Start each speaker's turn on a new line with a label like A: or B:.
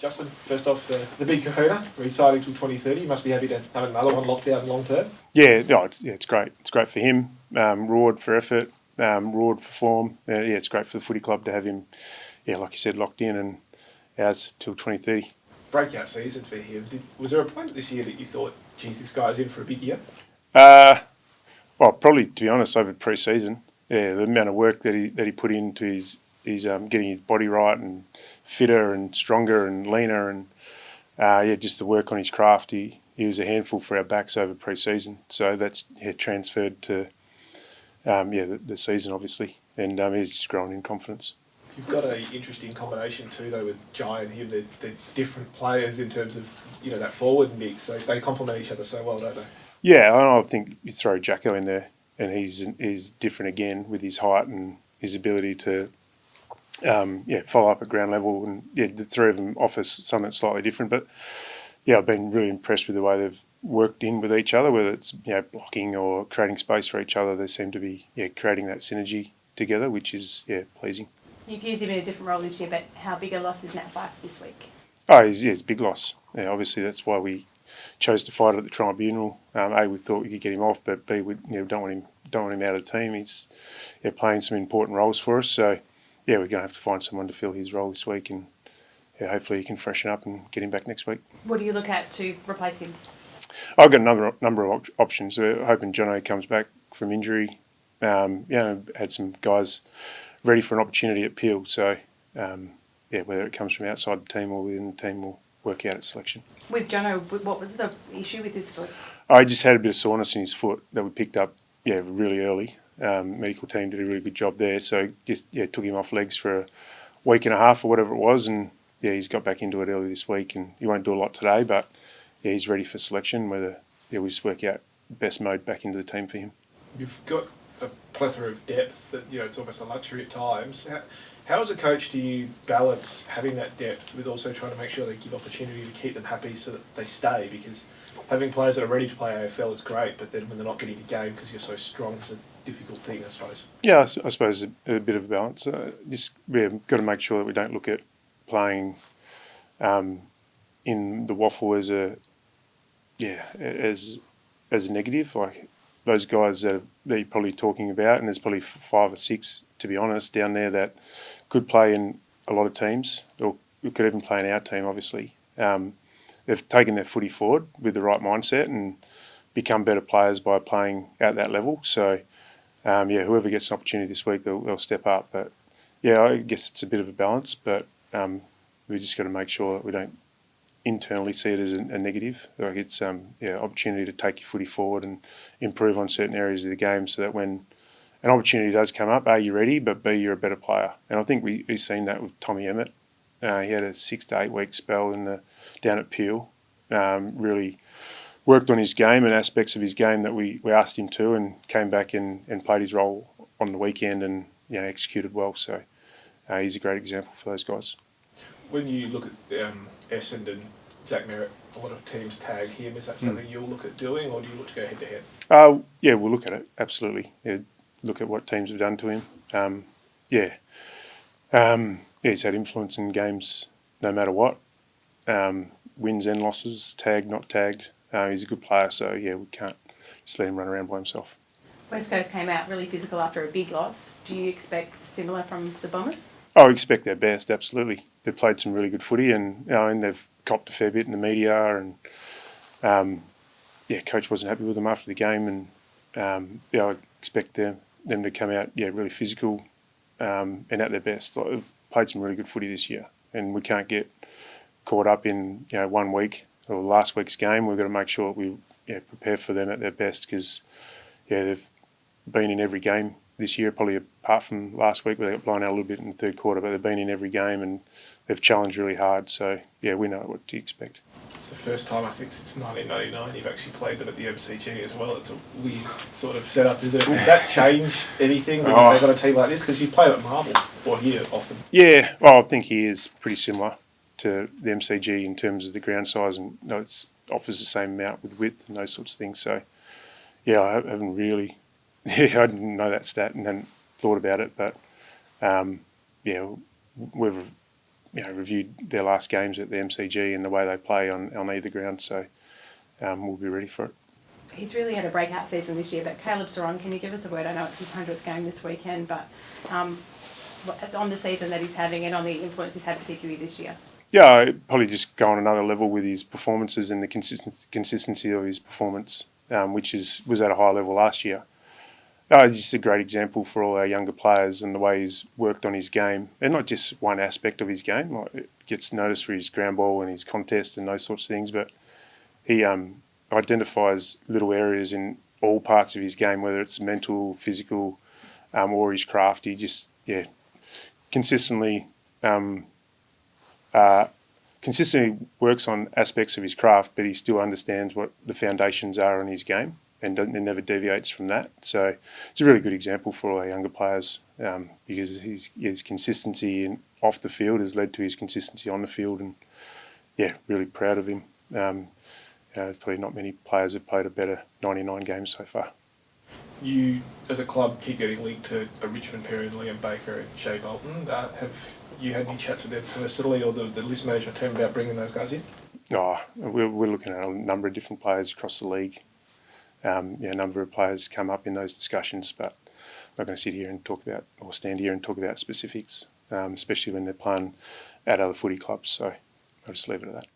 A: Justin, first off, the big kahuna, re-signing till 2030. You must be happy to have another one locked down long term.
B: Yeah, no, it's great. It's great for him. Reward for effort, reward for form. It's great for the footy club to have him, like you said, locked in and ours till 2030.
A: Breakout season for him. Was there a point this year that you thought, geez, this guy's in for a big year?
B: Well, probably, to be honest, over pre-season. Yeah, the amount of work that he put into his getting his body right and fitter and stronger and leaner and just the work on his craft. He was a handful for our backs over pre-season. So that's transferred to the season, obviously, and he's just growing in confidence.
A: You've got an interesting combination too, though, with Jai and him. They're different players in terms of that forward mix. They complement each other so well, don't they?
B: Yeah, I think you throw Jacko in there, and he's different again with his height and his ability to follow up at ground level. And the three of them offer something slightly different. But I've been really impressed with the way they've worked in with each other, whether it's blocking or creating space for each other. They seem to be creating that synergy together, which is pleasing.
C: You've used him in a different role this year, but how big a loss is Nat Fyfe this week?
B: Oh, it's a big loss. Yeah, obviously that's why we chose to fight it at the tribunal. A, we thought we could get him off, but B, we don't want him out of the team. He's playing some important roles for us. So we're going to have to find someone to fill his role this week, and hopefully he can freshen up and get him back next week.
C: What do you look at to replace him?
B: I've got a number of options. We're hoping Jono comes back from injury. Had some guys ready for an opportunity at Peel. So, whether it comes from outside the team or within the team, we'll work out at selection.
C: With Jono, what was the issue with his foot?
B: I just had a bit of soreness in his foot that we picked up, really early. Medical team did a really good job there. So, just took him off legs for a week and a half or whatever it was, and he's got back into it early this week, and he won't do a lot today, but he's ready for selection. Whether we just work out best mode back into the team for him.
A: You've got a plethora of depth that it's almost a luxury at times. How as a coach do you balance having that depth with also trying to make sure they give opportunity to keep them happy so that they stay? Because having players that are ready to play AFL is great, but then when they're not getting the game because you're so strong, it's a difficult thing, I suppose.
B: Yeah, I suppose a bit of a balance. We've got to make sure that we don't look at playing in the waffle as a negative. Like those guys that you're probably talking about, and there's probably 5 or 6, to be honest, down there that could play in a lot of teams, or could even play in our team, obviously. They've taken their footy forward with the right mindset and become better players by playing at that level. So, whoever gets an opportunity this week, they'll step up. But, I guess it's a bit of a balance, but we just got to make sure that we don't internally see it as a negative. Like it's opportunity to take your footy forward and improve on certain areas of the game, so that when an opportunity does come up, A, you're ready, but B, you're a better player. And I think we've seen that with Tommy Emmett. He had a 6 to 8 week spell down at Peel. Really worked on his game and aspects of his game that we asked him to, and came back and played his role on the weekend and executed well. So he's a great example for those guys.
A: When you look at Essendon, Zach Merritt, a lot of teams tag him. Is that something you'll look at doing, or do you look to go head to head?
B: We'll look at it, absolutely. Look at what teams have done to him. He's had influence in games no matter what. Wins and losses, tagged, not tagged. He's a good player, so we can't just let him run around by himself.
C: West Coast came out really physical after a big loss. Do you expect similar from the Bombers?
B: I expect their best, absolutely. They've played some really good footy, and they've copped a fair bit in the media, and coach wasn't happy with them after the game, and I expect them to come out really physical and at their best. They've played some really good footy this year, and we can't get caught up in 1 week or last week's game. We've got to make sure that we prepare for them at their best, because they've been in every game this year, probably apart from last week where they got blown out a little bit in the third quarter, but they've been in every game and they've challenged really hard. So, we know what to expect.
A: It's the first time, I think, since 1999 you've actually played them at the MCG as well. It's a weird sort of setup, is it? Does that change anything when you take on a team like this? Because you play at Marvel, or here often.
B: Yeah, well, I think he is pretty similar to the MCG in terms of the ground size, and it offers the same amount with width and those sorts of things. So, I haven't really... I didn't know that stat and hadn't thought about it, but we've reviewed their last games at the MCG and the way they play on either ground. So we'll be ready for it.
C: He's really had a breakout season this year, but Caleb Sarong, can you give us a word? I know it's his 100th game this weekend, but on the season that he's having and on the influence he's had particularly this year.
B: Yeah, probably just go on another level with his performances and the consistency of his performance, which was at a high level last year. He's just a great example for all our younger players and the way he's worked on his game, and not just one aspect of his game. Like, it gets noticed for his ground ball and his contest and those sorts of things, but he identifies little areas in all parts of his game, whether it's mental, physical, or his craft. He just consistently works on aspects of his craft, but he still understands what the foundations are in his game and never deviates from that. So it's a really good example for all our younger players, because his consistency off the field has led to his consistency on the field, and really proud of him. There's probably not many players have played a better 99 games so far.
A: You, as a club, keep getting linked to a Richmond pair in Liam Baker and Shea Bolton. Have you had any chats with them personally or the list management team about bringing those guys in?
B: We're looking at a number of different players across the league. A number of players come up in those discussions, but I'm not going to sit here and stand here and talk about specifics, especially when they're playing at other footy clubs. So I'll just leave it at that.